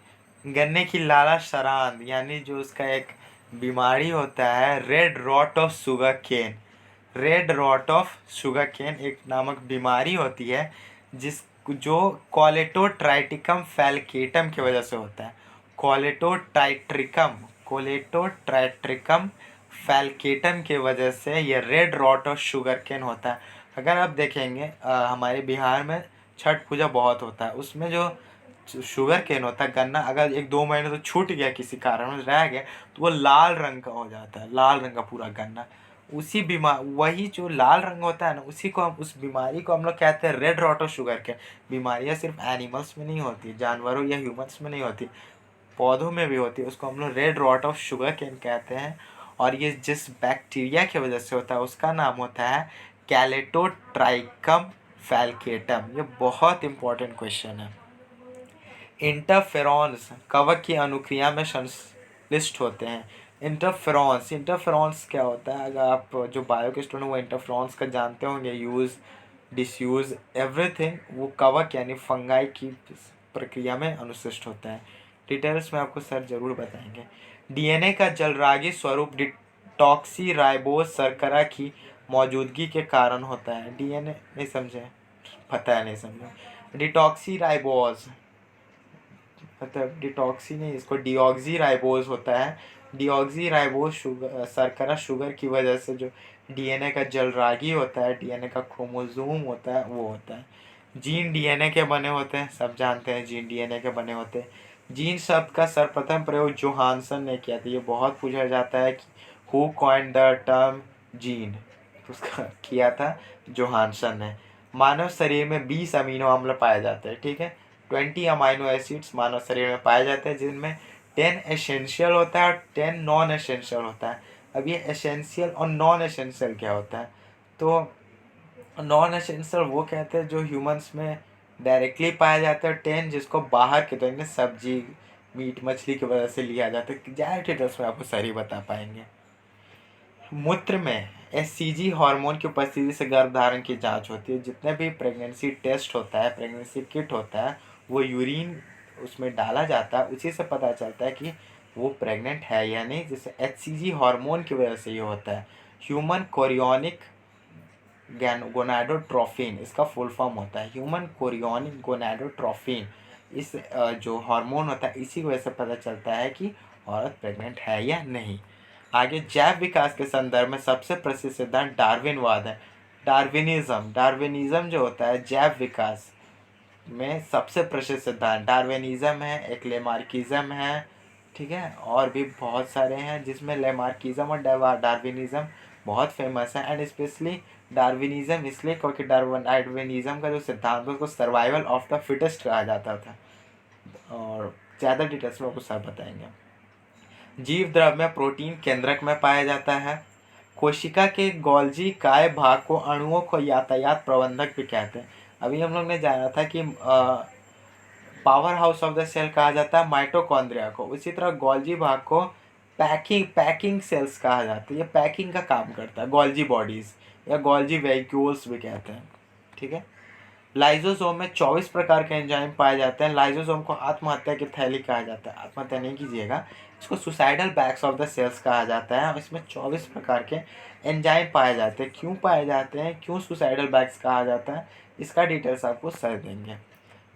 गन्ने की लाला सरांद यानी जो उसका एक बीमारी होता है, red rot of sugar cane. Red rot of sugar cane एक नामक बीमारी होती है जो कोलेटोट्राइटिकम फैल्केटम की वजह से होता है। कोलेटोट्राइट्रिकम फैल्केटम की वजह से ये red rot of sugar cane होता है। अगर आप देखेंगे हमारे बिहार में छठ पूजा बहुत होता है, उसमें जो शुगर केन होता है, गन्ना अगर 1-2 महीने तो छूट गया किसी कारण रह गया तो वो लाल रंग का हो जाता है, लाल रंग का पूरा गन्ना। उसी वही जो लाल रंग होता है ना, उसी को हम, उस बीमारी को हम लोग कहते हैं red rot of sugar cane. बीमारियाँ सिर्फ एनिमल्स में नहीं होती, जानवरों या ह्यूमन्स में नहीं होती, पौधों में भी होती है। उसको हम लोग red rot of sugar cane कहते हैं। और ये जिस बैक्टीरिया की वजह से होता है उसका नाम होता है कैलेटोट्राइकम फैल्केटम। ये बहुत इंपॉर्टेंट क्वेश्चन है। इंटरफेरॉन्स कवक की अनुक्रिया में संश्लिष्ट होते हैं। इंटरफेरॉन्स क्या होता है? अगर आप जो बायो के स्टूडेंट वो इंटरफेरॉन्स का जानते होंगे, यूज़ डिसयूज़ एवरीथिंग, वो कवक यानी फंगाई की प्रक्रिया में अनुशिष्ट होता है। डिटेल्स में आपको सर जरूर बताएंगे। डीएनए का जलरागी स्वरूप डिटॉक्सीराइबोज शर्करा की मौजूदगी के कारण होता है। डीएनए नहीं समझे? पता है नहीं समझे? डिटॉक्सीराइबोज मतलब डिटॉक्सी नहीं, इसको डीऑक्सीराइबोज होता है। डीऑक्सीराइबोज शर्करा शुगर की वजह से जो डीएनए का जलरागी होता है, डीएनए का क्रोमोसोम होता है, वो होता है। जीन डीएनए के बने होते हैं, सब जानते हैं जीन डीएनए के बने होते हैं। जीन शब्द का सर्वप्रथम प्रयोग जोहानसन ने किया था। ये बहुत पूछा जाता है कि who coined the term gene, तो उसका किया था जोहानसन ने। मानव शरीर में 20 अमीनो अम्ल पाए जाते हैं, ठीक है। 20 अमाइनो एसिड्स मानव शरीर में पाए जाते हैं, जिनमें 10 एसेंशियल होता है और 10 नॉन एसेंशियल होता है। अब ये एसेंशियल और नॉन एसेंशियल क्या होता है? तो नॉन एसेंशियल वो कहते हैं जो ह्यूमंस में डायरेक्टली पाया जाता है, 10 जिसको बाहर के तो सब्जी मीट मछली की वजह से लिया जाता है। ज़्यादा डिटेल्स में आपको सारी बता पाएंगे। मूत्र में एचसीजी हार्मोन की उपस्थिति से गर्भधारण की जांच होती है। जितने भी प्रेगनेंसी टेस्ट होता है, प्रेगनेंसी किट होता है, वो यूरिन उसमें डाला जाता है, उसी से पता चलता है कि वो प्रेग्नेंट है या नहीं, जिससे एचसीजी हार्मोन की वजह से ये होता है। ह्यूमन कोरियोनिक गोनाडोट्रोफिन इसका फुल फॉर्म होता है, ह्यूमन कोरियोनिक गोनाडोट्रोफिन। इस जो हार्मोन होता है इसी की वजह से पता चलता है कि औरत प्रेग्नेंट है या नहीं। आगे जैव विकास के संदर्भ में सबसे प्रसिद्ध सिद्धांत डार्विनवाद है। डार्विनिज्म जो होता है जैव विकास में सबसे प्रसिद्ध सिद्धांत डार्विनिज्म है, एक लेमार्किज्म है, ठीक है, और भी बहुत सारे हैं, जिसमें लेमार्किज्म और डार्विनिज्म बहुत फेमस है। एंड स्पेशली डार्विनिज्म इसलिए क्योंकि डार्विनिज्म का जो सिद्धांत है उसको सर्वाइवल ऑफ द फिटेस्ट कहा जाता था। और ज़्यादा डिटेल्स में आपको सब बताएंगे। जीव द्रव में प्रोटीन केंद्रक में पाया जाता है। कोशिका के गोल्जी काय भाग को अणुओं को यातायात प्रबंधक भी कहते हैं। अभी हम लोग ने जाना था कि power house of the cell कहा जाता है माइटोकॉन्ड्रिया को। उसी तरह गोल्जी भाग को पैकिंग सेल्स कहा जाता है। ये पैकिंग का काम करता है। गोल्जी बॉडीज या गोल्जी वेहिक्यूल्स भी कहते हैं। ठीक है। लाइजोसोम में 24 प्रकार के एंजाइम पाए जाते हैं। लाइजोसोम को आत्महत्या की थैली कहा जाता है। आत्महत्या नहीं कीजिएगा, इसको suicidal bags of the cells कहा जाता है। और इसमें 24 प्रकार के एंजाइम पाए जाते हैं। क्यों पाए जाते हैं, क्यों सुसाइडल बैग्स कहा जाता है, इसका डिटेल्स आपको सर देंगे।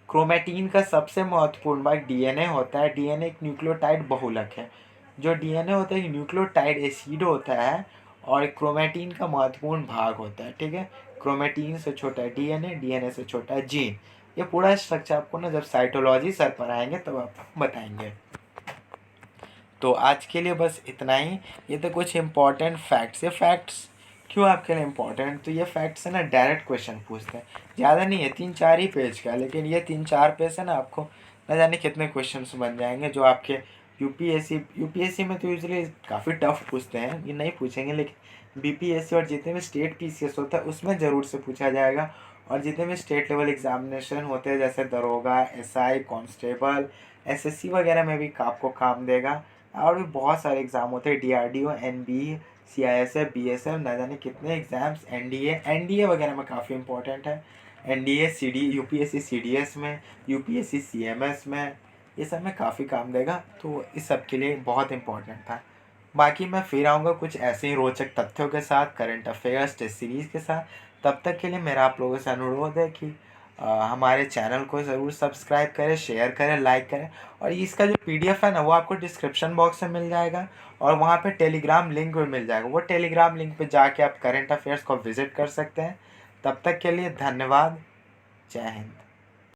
क्रोमेटीन का सबसे महत्वपूर्ण भाग डीएनए होता है। डीएनए एक न्यूक्लियोटाइड बहुलक है। जो डीएनए होता है न्यूक्लियोटाइड एसिड होता है और क्रोमेटीन का महत्वपूर्ण भाग होता है। ठीक है। क्रोमेटीन से छोटा है डीएनए, डीएनए से छोटा है जीन। ये पूरा स्ट्रक्चर आपको ना जब साइटोलॉजी सर पर आएंगे तब आपको बताएंगे। तो आज के लिए बस इतना ही। ये तो कुछ इंपॉर्टेंट फैक्ट्स। ये फैक्ट्स क्यों आपके लिए इम्पोर्टेंट, तो ये फैक्ट्स है ना डायरेक्ट क्वेश्चन पूछते हैं। ज़्यादा नहीं है, 3-4 ही पेज का, लेकिन ये 3-4 पेज है ना आपको न जाने कितने क्वेश्चंस बन जाएंगे जो आपके यूपीएससी में तो यूजली काफ़ी टफ पूछते हैं, ये नहीं पूछेंगे, लेकिन बीपीएससी और जितने भी स्टेट पीसीएस होता है उसमें ज़रूर से पूछा जाएगा। और जितने भी स्टेट लेवल एग्जामिनेशन होते हैं जैसे दरोगा, एसआई, कांस्टेबल, एसएससी वगैरह में भी आपको काम देगा। और भी बहुत सारे एग्ज़ाम होते हैं, डीआरडीओ, एनबी, सीआईएसएफ, बीएसएफ, ना जाने कितने एग्ज़ाम्स, एनडीए वगैरह में काफ़ी इंपॉर्टेंट है। एनडीए, सीडी, यूपीएससी सीडीएस में, यूपीएससी सीएमएस में, ये सब में काफ़ी काम देगा। तो इस सब के लिए बहुत इंपॉर्टेंट था। बाकी मैं फिर आऊँगा कुछ ऐसे ही रोचक तथ्यों के साथ, करंट अफेयर्स टेस्ट सीरीज़ के साथ। तब तक के लिए मेरा आप लोगों से अनुरोध है कि हमारे चैनल को ज़रूर सब्सक्राइब करें, शेयर करें, लाइक करें। और इसका जो पीडीएफ है ना वो आपको डिस्क्रिप्शन बॉक्स में मिल जाएगा और वहाँ पे टेलीग्राम लिंक भी मिल जाएगा। वो टेलीग्राम लिंक पे जाके आप करंट अफेयर्स को विज़िट कर सकते हैं। तब तक के लिए धन्यवाद। जय हिंद।